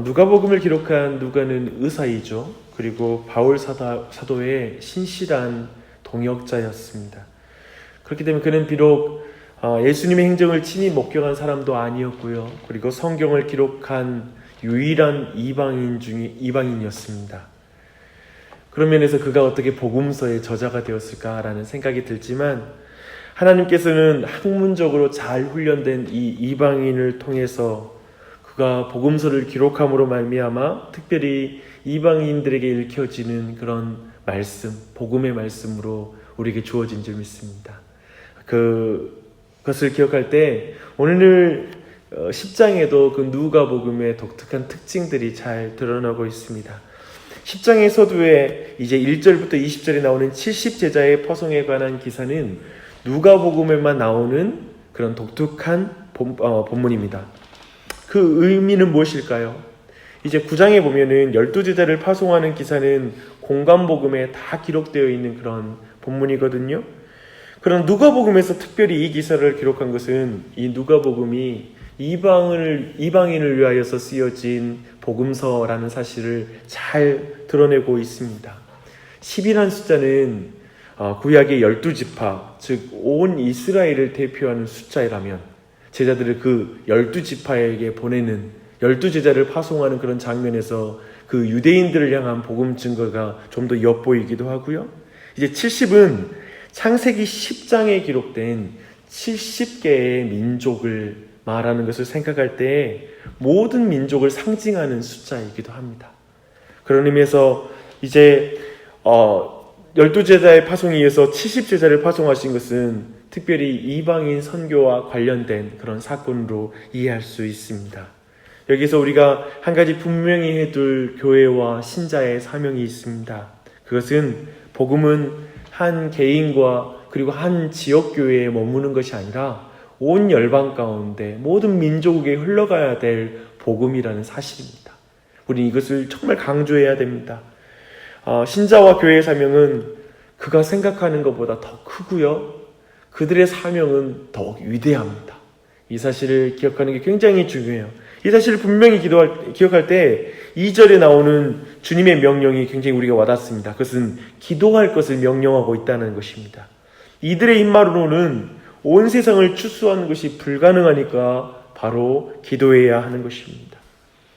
누가복음을 기록한 누가는 의사이죠. 그리고 바울 사도의 신실한 동역자였습니다. 그렇기 때문에 그는 비록 예수님의 행적을 친히 목격한 사람도 아니었고요. 그리고 성경을 기록한 유일한 이방인이었습니다. 그런 면에서 그가 어떻게 복음서의 저자가 되었을까라는 생각이 들지만, 하나님께서는 학문적으로 잘 훈련된 이 이방인을 통해서 그가 복음서를 기록함으로 말미암아 특별히 이방인들에게 읽혀지는 그런 말씀, 복음의 말씀으로 우리에게 주어진 줄 믿습니다. 그것을 기억할 때 오늘 10장에도 그 누가복음의 독특한 특징들이 잘 드러나고 있습니다. 10장의 서두에 이제 1절부터 20절에 나오는 70제자의 퍼송에 관한 기사는 누가복음에만 나오는 그런 독특한 본문입니다. 그 의미는 무엇일까요? 이제 9장에 보면은 12제자를 파송하는 기사는 공관복음에 다 기록되어 있는 그런 본문이거든요. 그런 누가복음에서 특별히 이 기사를 기록한 것은 이 누가복음이 이방인을 위하여서 쓰여진 복음서라는 사실을 잘 드러내고 있습니다. 10이라는 숫자는 구약의 12지파, 즉 온 이스라엘을 대표하는 숫자라면 제자들을 그 12지파에게 보내는 12제자를 파송하는 그런 장면에서 그 유대인들을 향한 복음 증거가 좀 더 엿보이기도 하고요. 이제 70은 창세기 10장에 기록된 70개의 민족을 말하는 것을 생각할 때 모든 민족을 상징하는 숫자이기도 합니다. 그런 의미에서 이제 12제자의 파송에 의해서 70제자를 파송하신 것은 특별히 이방인 선교와 관련된 그런 사건으로 이해할 수 있습니다. 여기서 우리가 한 가지 분명히 해둘 교회와 신자의 사명이 있습니다. 그것은 복음은 한 개인과 그리고 한 지역교회에 머무는 것이 아니라 온 열방 가운데 모든 민족에게 흘러가야 될 복음이라는 사실입니다. 우리는 이것을 정말 강조해야 됩니다. 신자와 교회의 사명은 그가 생각하는 것보다 더 크고요. 그들의 사명은 더욱 위대합니다. 이 사실을 기억하는 게 굉장히 중요해요. 이 사실을 분명히 기억할 때 2절에 나오는 주님의 명령이 굉장히 우리가 와닿습니다. 그것은 기도할 것을 명령하고 있다는 것입니다. 이들의 입말로는 온 세상을 추수하는 것이 불가능하니까 바로 기도해야 하는 것입니다.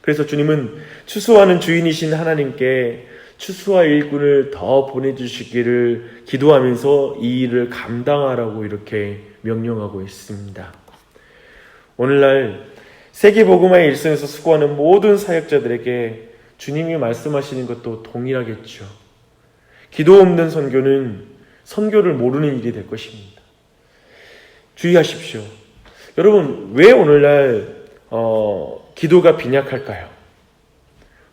그래서 주님은 추수하는 주인이신 하나님께 추수와 일꾼을 더 보내주시기를 기도하면서 이 일을 감당하라고 이렇게 명령하고 있습니다. 오늘날 세계복음화의 일선에서 수고하는 모든 사역자들에게 주님이 말씀하시는 것도 동일하겠죠. 기도 없는 선교는 선교를 모르는 일이 될 것입니다. 주의하십시오. 여러분, 왜 오늘날 기도가 빈약할까요?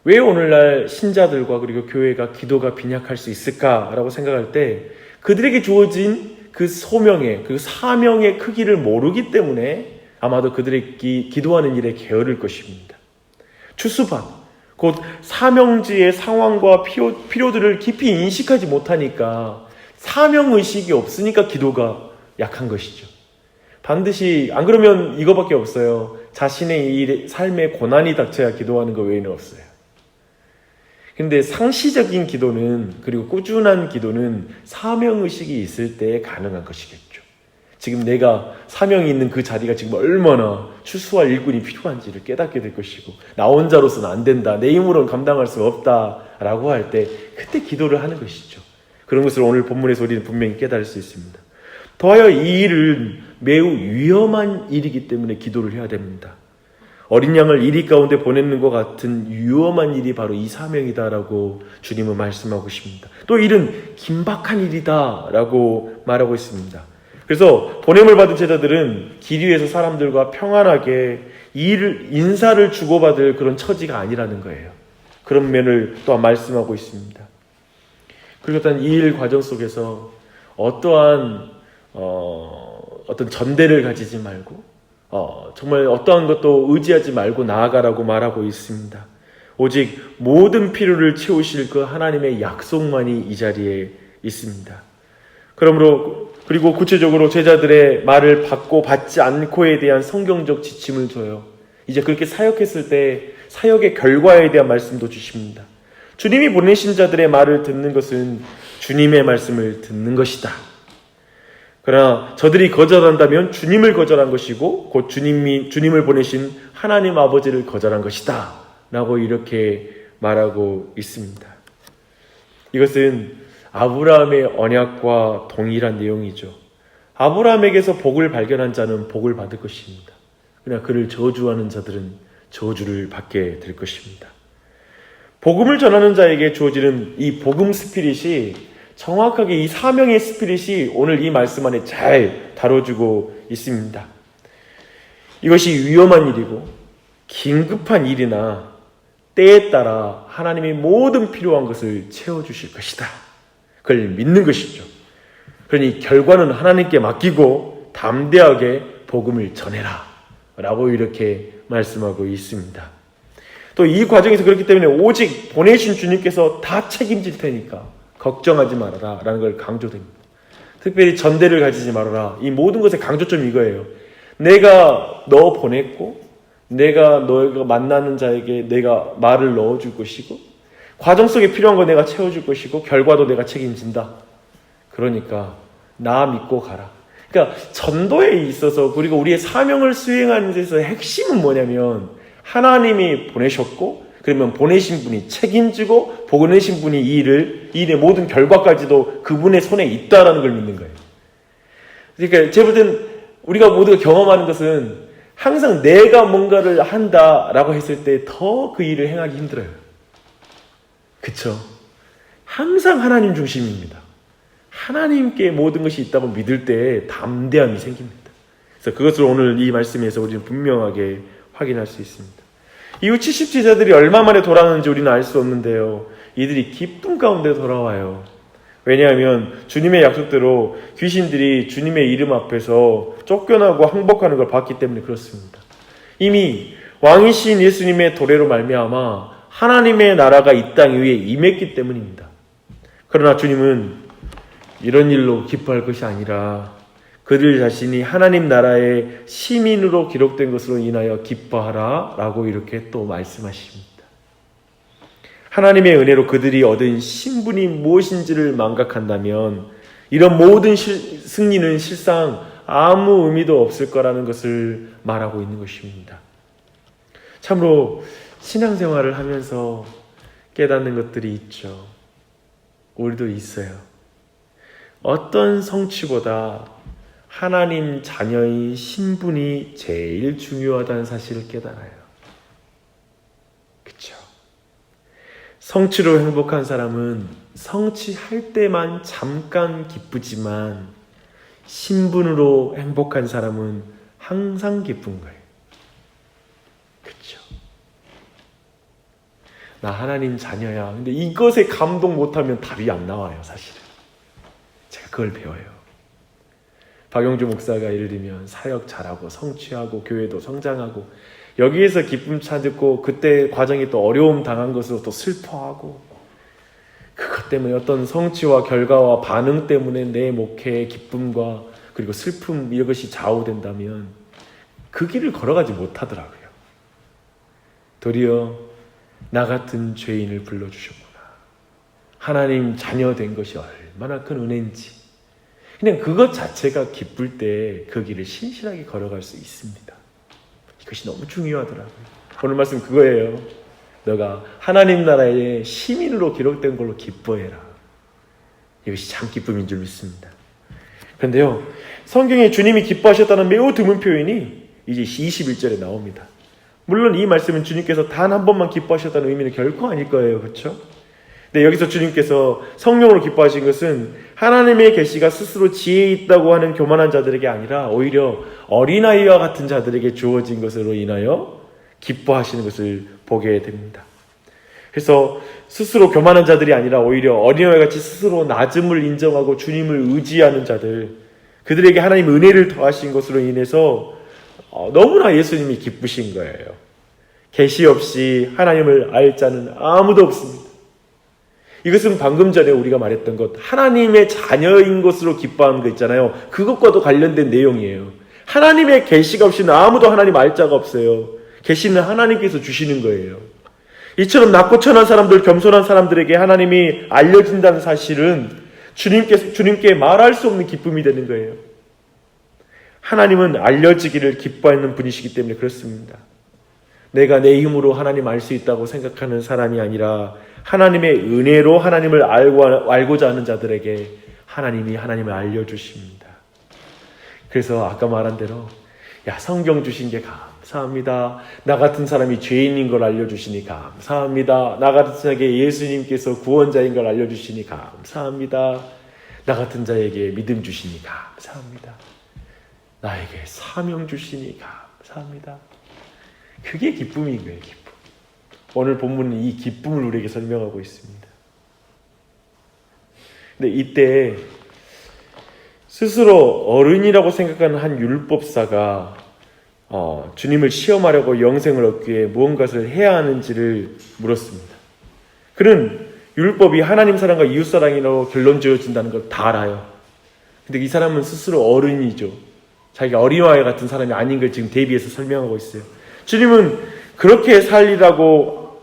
왜 오늘날 신자들과 그리고 교회가 기도가 빈약할 수 있을까라고 생각할 때 그들에게 주어진 그 소명의, 그 사명의 크기를 모르기 때문에 아마도 그들의 기도하는 일에 게으를 것입니다. 추수반, 곧 사명지의 상황과 필요들을 깊이 인식하지 못하니까 사명의식이 없으니까 기도가 약한 것이죠. 반드시 안 그러면 이거밖에 없어요. 자신의 삶에 고난이 닥쳐야 기도하는 것 외에는 없어요. 근데 상시적인 기도는, 그리고 꾸준한 기도는 사명의식이 있을 때 가능한 것이겠죠. 지금 내가 사명이 있는 그 자리가 지금 얼마나 추수할 일꾼이 필요한지를 깨닫게 될 것이고, 나 혼자로서는 안 된다, 내 힘으로는 감당할 수 없다라고 할 때 그때 기도를 하는 것이죠. 그런 것을 오늘 본문에서 우리는 분명히 깨달을 수 있습니다. 더하여 이 일은 매우 위험한 일이기 때문에 기도를 해야 됩니다. 어린 양을 이리 가운데 보내는 것 같은 위험한 일이 바로 이 사명이다라고 주님은 말씀하고 계십니다. 또 일은 긴박한 일이다라고 말하고 있습니다. 그래서 보냄을 받은 제자들은 길 위에서 사람들과 평안하게 인사를 주고받을 그런 처지가 아니라는 거예요. 그런 면을 또한 말씀하고 있습니다. 그리고 또한 이 일 과정 속에서 어떠한 어떤 전대를 가지지 말고 정말 어떠한 것도 의지하지 말고 나아가라고 말하고 있습니다. 오직 모든 필요를 채우실 그 하나님의 약속만이 이 자리에 있습니다. 그리고 구체적으로 제자들의 말을 받고 받지 않고에 대한 성경적 지침을 줘요. 이제 그렇게 사역했을 때 사역의 결과에 대한 말씀도 주십니다. 주님이 보내신 자들의 말을 듣는 것은 주님의 말씀을 듣는 것이다. 그러나 저들이 거절한다면 주님을 거절한 것이고 곧 주님을 보내신 하나님 아버지를 거절한 것이다 라고 이렇게 말하고 있습니다. 이것은 아브라함의 언약과 동일한 내용이죠. 아브라함에게서 복을 발견한 자는 복을 받을 것입니다. 그러나 그를 저주하는 자들은 저주를 받게 될 것입니다. 복음을 전하는 자에게 주어지는 이 복음 스피릿이 정확하게 이 사명의 스피릿이 오늘 이 말씀 안에 잘 다뤄주고 있습니다. 이것이 위험한 일이고 긴급한 일이나 때에 따라 하나님이 모든 필요한 것을 채워주실 것이다. 그걸 믿는 것이죠. 그러니 결과는 하나님께 맡기고 담대하게 복음을 전해라 라고 이렇게 말씀하고 있습니다. 또 이 과정에서 그렇기 때문에 오직 보내신 주님께서 다 책임질 테니까 걱정하지 말아라 라는 걸 강조됩니다. 특별히 전대를 가지지 말아라. 이 모든 것의 강조점이 이거예요. 내가 너 보냈고 내가 너가 만나는 자에게 내가 말을 넣어줄 것이고 과정 속에 필요한 거 내가 채워줄 것이고 결과도 내가 책임진다. 그러니까 나 믿고 가라. 그러니까 전도에 있어서 그리고 우리의 사명을 수행하는 데서 핵심은 뭐냐면 하나님이 보내셨고 그러면 보내신 분이 책임지고 보내신 분이 이 일의 모든 결과까지도 그분의 손에 있다라는 걸 믿는 거예요. 그러니까 제가 볼 땐 우리가 모두가 경험하는 것은 항상 내가 뭔가를 한다라고 했을 때 더 그 일을 행하기 힘들어요. 그쵸? 항상 하나님 중심입니다. 하나님께 모든 것이 있다고 믿을 때 담대함이 생깁니다. 그래서 그것을 오늘 이 말씀에서 우리는 분명하게 확인할 수 있습니다. 이후 70제자들이 얼마 만에 돌아오는지 우리는 알 수 없는데요. 이들이 기쁨 가운데 돌아와요. 왜냐하면 주님의 약속대로 귀신들이 주님의 이름 앞에서 쫓겨나고 항복하는 걸 봤기 때문에 그렇습니다. 이미 왕이신 예수님의 도래로 말미암아 하나님의 나라가 이 땅 위에 임했기 때문입니다. 그러나 주님은 이런 일로 기뻐할 것이 아니라 그들 자신이 하나님 나라의 시민으로 기록된 것으로 인하여 기뻐하라 라고 이렇게 또 말씀하십니다. 하나님의 은혜로 그들이 얻은 신분이 무엇인지를 망각한다면 이런 모든 승리는 실상 아무 의미도 없을 거라는 것을 말하고 있는 것입니다. 참으로 신앙생활을 하면서 깨닫는 것들이 있죠. 우리도 있어요. 어떤 성취보다 하나님 자녀의 신분이 제일 중요하다는 사실을 깨달아요. 그쵸? 성취로 행복한 사람은 성취할 때만 잠깐 기쁘지만 신분으로 행복한 사람은 항상 기쁜 거예요. 그쵸? 나 하나님 자녀야. 근데 이것에 감동 못하면 답이 안 나와요, 사실은. 제가 그걸 배워요. 박영주 목사가 예를 들면 사역 잘하고 성취하고 교회도 성장하고 여기에서 기쁨 찾고 그때 과정이 또 어려움 당한 것으로 또 슬퍼하고 그것 때문에 어떤 성취와 결과와 반응 때문에 내 목회의 기쁨과 그리고 슬픔 이것이 좌우된다면 그 길을 걸어가지 못하더라고요. 도리어 나 같은 죄인을 불러주셨구나. 하나님 자녀 된 것이 얼마나 큰 은혜인지 그냥 그것 자체가 기쁠 때 그 길을 신실하게 걸어갈 수 있습니다. 이것이 너무 중요하더라고요. 오늘 말씀 그거예요. 너가 하나님 나라의 시민으로 기록된 걸로 기뻐해라. 이것이 참 기쁨인 줄 믿습니다. 그런데요, 성경에 주님이 기뻐하셨다는 매우 드문 표현이 이제 21절에 나옵니다. 물론 이 말씀은 주님께서 단 한 번만 기뻐하셨다는 의미는 결코 아닐 거예요. 그렇죠? 근데 여기서 주님께서 성령으로 기뻐하신 것은 하나님의 계시가 스스로 지혜 있다고 하는 교만한 자들에게 아니라 오히려 어린아이와 같은 자들에게 주어진 것으로 인하여 기뻐하시는 것을 보게 됩니다. 그래서 스스로 교만한 자들이 아니라 오히려 어린아이와 같이 스스로 낮음을 인정하고 주님을 의지하는 자들, 그들에게 하나님 은혜를 더하신 것으로 인해서 너무나 예수님이 기쁘신 거예요. 계시 없이 하나님을 알 자는 아무도 없습니다. 이것은 방금 전에 우리가 말했던 것, 하나님의 자녀인 것으로 기뻐하는 거 있잖아요. 그것과도 관련된 내용이에요. 하나님의 계시가 없이는 아무도 하나님 알 자가 없어요. 계시는 하나님께서 주시는 거예요. 이처럼 낮고 천한 사람들, 겸손한 사람들에게 하나님이 알려진다는 사실은 주님께 말할 수 없는 기쁨이 되는 거예요. 하나님은 알려지기를 기뻐하는 분이시기 때문에 그렇습니다. 내가 내 힘으로 하나님 알 수 있다고 생각하는 사람이 아니라 하나님의 은혜로 하나님을 알고자 하는 자들에게 하나님이 하나님을 알려주십니다. 그래서 아까 말한 대로 성경 주신 게 감사합니다. 나 같은 사람이 죄인인 걸 알려주시니 감사합니다. 나 같은 자에게 예수님께서 구원자인 걸 알려주시니 감사합니다. 나 같은 자에게 믿음 주시니 감사합니다. 나에게 사명 주시니 감사합니다. 그게 기쁨인 거예요. 기쁨. 오늘 본문은 이 기쁨을 우리에게 설명하고 있습니다. 근데 이때 스스로 어른이라고 생각하는 한 율법사가 주님을 시험하려고 영생을 얻기 위해 무언가를 해야 하는지를 물었습니다. 그는 율법이 하나님 사랑과 이웃 사랑으로 결론 지어진다는 걸 다 알아요. 근데 이 사람은 스스로 어른이죠. 자기가 어린아이 같은 사람이 아닌 걸 지금 대비해서 설명하고 있어요. 주님은 그렇게 살리라고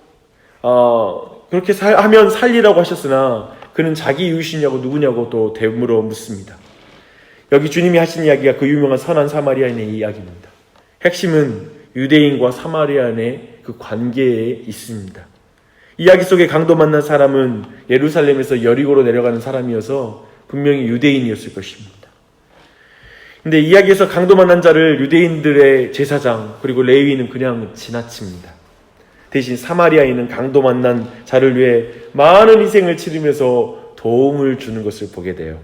하면 살리라고 하셨으나 그는 자기 이웃이냐고 누구냐고 또 되물어 묻습니다. 여기 주님이 하신 이야기가 그 유명한 선한 사마리아인의 이야기입니다. 핵심은 유대인과 사마리아인의 그 관계에 있습니다. 이야기 속에 강도 만난 사람은 예루살렘에서 여리고로 내려가는 사람이어서 분명히 유대인이었을 것입니다. 근데 이야기에서 강도 만난 자를 유대인들의 제사장 그리고 레위인은 그냥 지나칩니다. 대신 사마리아인은 강도 만난 자를 위해 많은 희생을 치르면서 도움을 주는 것을 보게 돼요.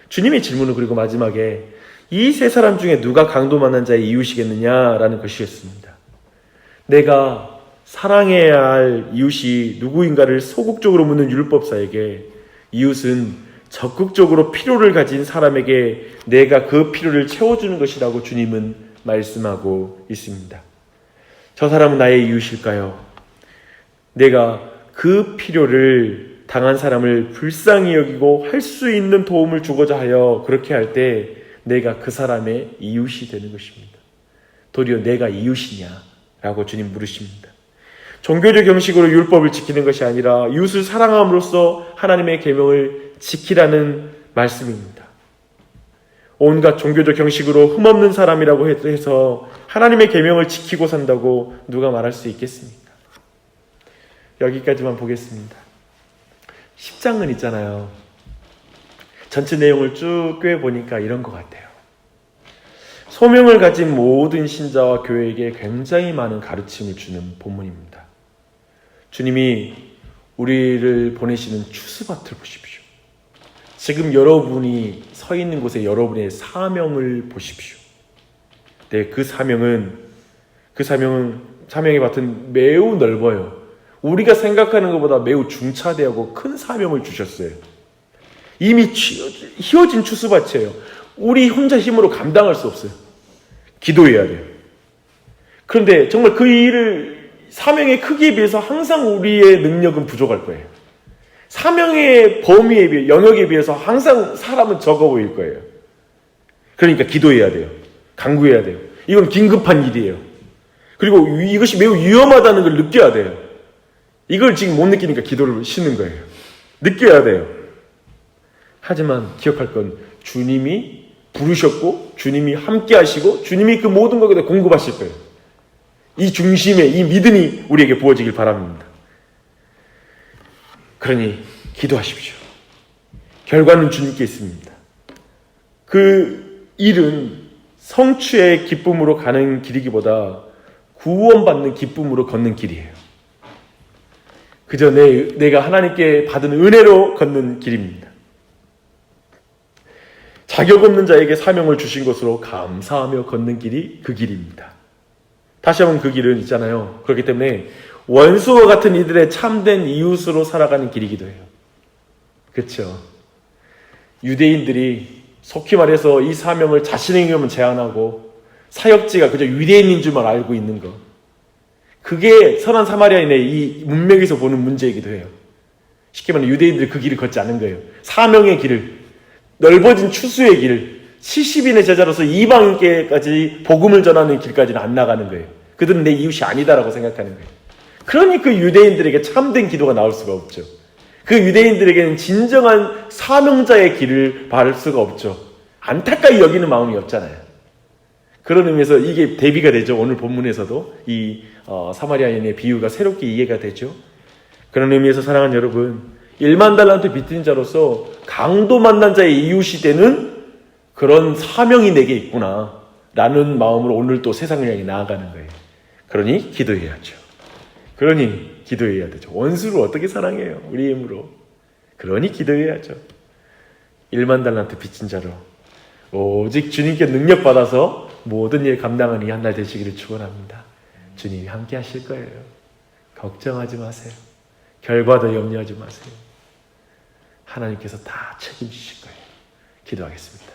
주님의 질문은 그리고 마지막에 이 세 사람 중에 누가 강도 만난 자의 이웃이겠느냐라는 것이었습니다. 내가 사랑해야 할 이웃이 누구인가를 소극적으로 묻는 율법사에게 이웃은 적극적으로 필요를 가진 사람에게 내가 그 필요를 채워주는 것이라고 주님은 말씀하고 있습니다. 저 사람은 나의 이웃일까요? 내가 그 필요를 당한 사람을 불쌍히 여기고 할 수 있는 도움을 주고자 하여 그렇게 할 때 내가 그 사람의 이웃이 되는 것입니다. 도리어 내가 이웃이냐라고 주님 물으십니다. 종교적 형식으로 율법을 지키는 것이 아니라 이웃을 사랑함으로써 하나님의 계명을 지키라는 말씀입니다. 온갖 종교적 형식으로 흠없는 사람이라고 해서 하나님의 계명을 지키고 산다고 누가 말할 수 있겠습니까? 여기까지만 보겠습니다. 10장은 있잖아요. 전체 내용을 쭉 꿰보니까 이런 것 같아요. 소명을 가진 모든 신자와 교회에게 굉장히 많은 가르침을 주는 본문입니다. 주님이 우리를 보내시는 추수밭을 보십시오. 지금 여러분이 서 있는 곳에 여러분의 사명을 보십시오. 네, 그 사명의 밭은 매우 넓어요. 우리가 생각하는 것보다 매우 중차대하고 큰 사명을 주셨어요. 이미 휘어진 추수밭이에요. 우리 혼자 힘으로 감당할 수 없어요. 기도해야 돼요. 그런데 정말 그 일을 사명의 크기에 비해서 항상 우리의 능력은 부족할 거예요. 사명의 범위에 비해 영역에 비해서 항상 사람은 적어 보일 거예요. 그러니까 기도해야 돼요. 간구해야 돼요. 이건 긴급한 일이에요. 그리고 이것이 매우 위험하다는 걸 느껴야 돼요. 이걸 지금 못 느끼니까 기도를 쉬는 거예요. 느껴야 돼요. 하지만 기억할 건 주님이 부르셨고 주님이 함께 하시고 주님이 그 모든 것에 공급하실 거예요. 이 중심에 이 믿음이 우리에게 부어지길 바랍니다. 그러니 기도하십시오. 결과는 주님께 있습니다. 그 일은 성취의 기쁨으로 가는 길이기보다 구원받는 기쁨으로 걷는 길이에요. 그저 내가 하나님께 받은 은혜로 걷는 길입니다. 자격 없는 자에게 사명을 주신 것으로 감사하며 걷는 길이 그 길입니다. 다시 한번 그 길은 있잖아요. 그렇기 때문에 원수와 같은 이들의 참된 이웃으로 살아가는 길이기도 해요. 그렇죠? 유대인들이 속히 말해서 이 사명을 자신에게만 제한하고 사역지가 그저 유대인인 줄만 알고 있는 것. 그게 선한 사마리아인의 이 문맥에서 보는 문제이기도 해요. 쉽게 말하면 유대인들이 그 길을 걷지 않은 거예요. 사명의 길을, 넓어진 추수의 길을, 70인의 제자로서 이방인께까지 복음을 전하는 길까지는 안 나가는 거예요. 그들은 내 이웃이 아니다라고 생각하는 거예요. 그러니 그 유대인들에게 참된 기도가 나올 수가 없죠. 그 유대인들에게는 진정한 사명자의 길을 바를 수가 없죠. 안타까이 여기는 마음이 없잖아요. 그런 의미에서 이게 대비가 되죠. 오늘 본문에서도 이 사마리아인의 비유가 새롭게 이해가 되죠. 그런 의미에서 사랑하는 여러분, 1만 달란트 빚진 자로서 강도 만난 자의 이웃이 되는 그런 사명이 내게 있구나 라는 마음으로 오늘 또 세상을 향해 나아가는 거예요. 그러니 기도해야죠. 그러니 기도해야 되죠. 원수를 어떻게 사랑해요? 우리 힘으로. 그러니 기도해야죠. 1만 달란트 빚진 자로 오직 주님께 능력받아서 모든 일 감당하는 이 한 날 되시기를 축원합니다. 주님이 함께 하실 거예요. 걱정하지 마세요. 결과도 염려하지 마세요. 하나님께서 다 책임지실 거예요. 기도하겠습니다.